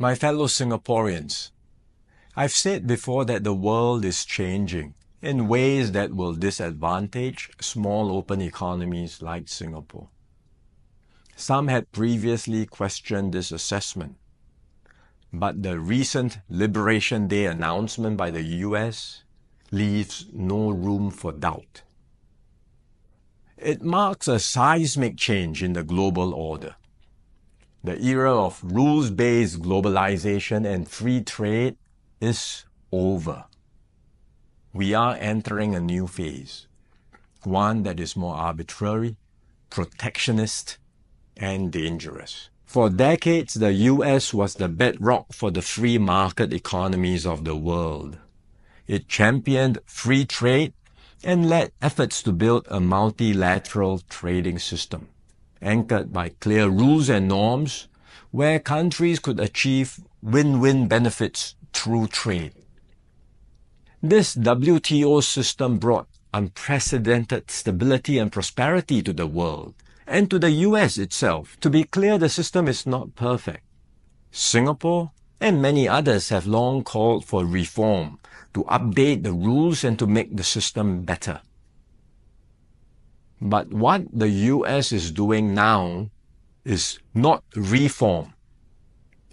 My fellow Singaporeans, I've said before that the world is changing in ways that will disadvantage small open economies like Singapore. Some had previously questioned this assessment, but the recent Liberation Day announcement by the US leaves no room for doubt. It marks a seismic change in the global order. The era of rules-based globalization and free trade is over. We are entering a new phase, one that is more arbitrary, protectionist, and dangerous. For decades, the US was the bedrock for the free market economies of the world. It championed free trade and led efforts to build a multilateral trading system, anchored by clear rules and norms, where countries could achieve win-win benefits through trade. This WTO system brought unprecedented stability and prosperity to the world, and to the US itself. To be clear, the system is not perfect. Singapore and many others have long called for reform, to update the rules and to make the system better. But what the US is doing now is not reform.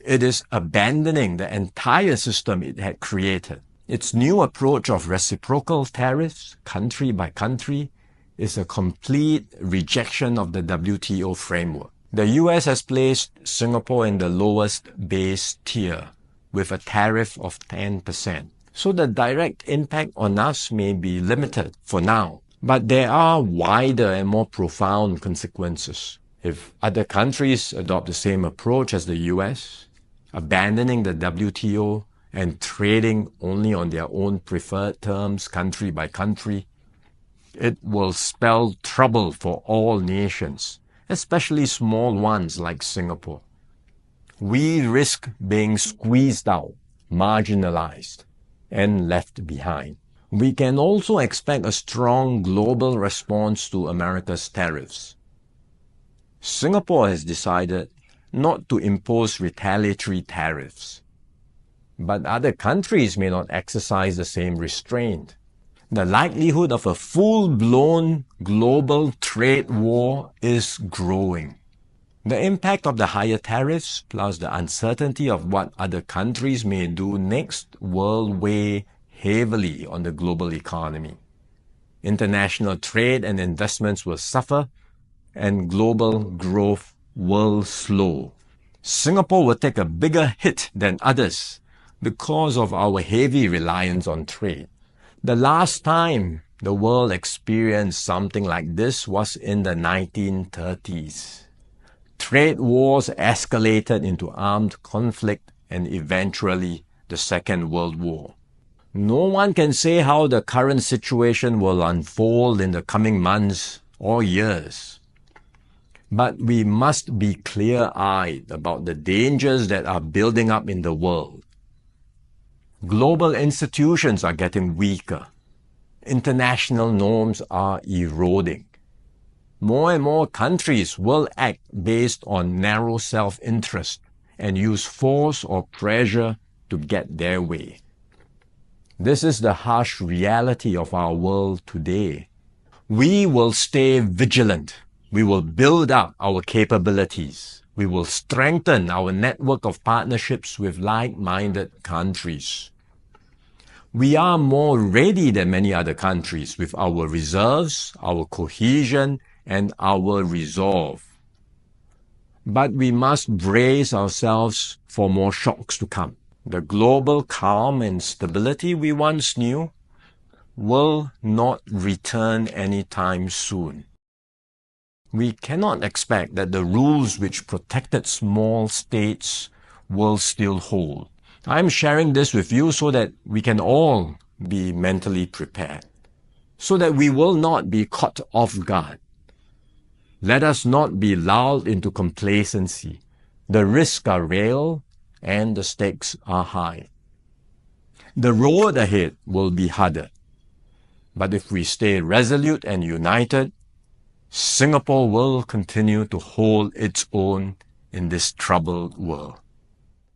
It is abandoning the entire system it had created. Its new approach of reciprocal tariffs, country by country, is a complete rejection of the WTO framework. The US has placed Singapore in the lowest base tier with a tariff of 10%. So the direct impact on us may be limited for now, but there are wider and more profound consequences. If other countries adopt the same approach as the US, abandoning the WTO and trading only on their own preferred terms, country by country, it will spell trouble for all nations, especially small ones like Singapore. We risk being squeezed out, marginalized, and left behind. We can also expect a strong global response to America's tariffs. Singapore has decided not to impose retaliatory tariffs, but other countries may not exercise the same restraint. The likelihood of a full-blown global trade war is growing. The impact of the higher tariffs, plus the uncertainty of what other countries may do next, will weigh heavily on the global economy. International trade and investments will suffer, and global growth will slow. Singapore will take a bigger hit than others because of our heavy reliance on trade. The last time the world experienced something like this was in the 1930s. Trade wars escalated into armed conflict and eventually the Second World War. No one can say how the current situation will unfold in the coming months or years. But we must be clear-eyed about the dangers that are building up in the world. Global institutions are getting weaker. International norms are eroding. More and more countries will act based on narrow self-interest and use force or pressure to get their way. This is the harsh reality of our world today. We will stay vigilant. We will build up our capabilities. We will strengthen our network of partnerships with like-minded countries. We are more ready than many other countries with our reserves, our cohesion, and our resolve. But we must brace ourselves for more shocks to come. The global calm and stability we once knew will not return anytime soon. We cannot expect that the rules which protected small states will still hold. I'm sharing this with you so that we can all be mentally prepared, so that we will not be caught off guard. Let us not be lulled into complacency. The risks are real and the stakes are high. The road ahead will be harder. But if we stay resolute and united, Singapore will continue to hold its own in this troubled world.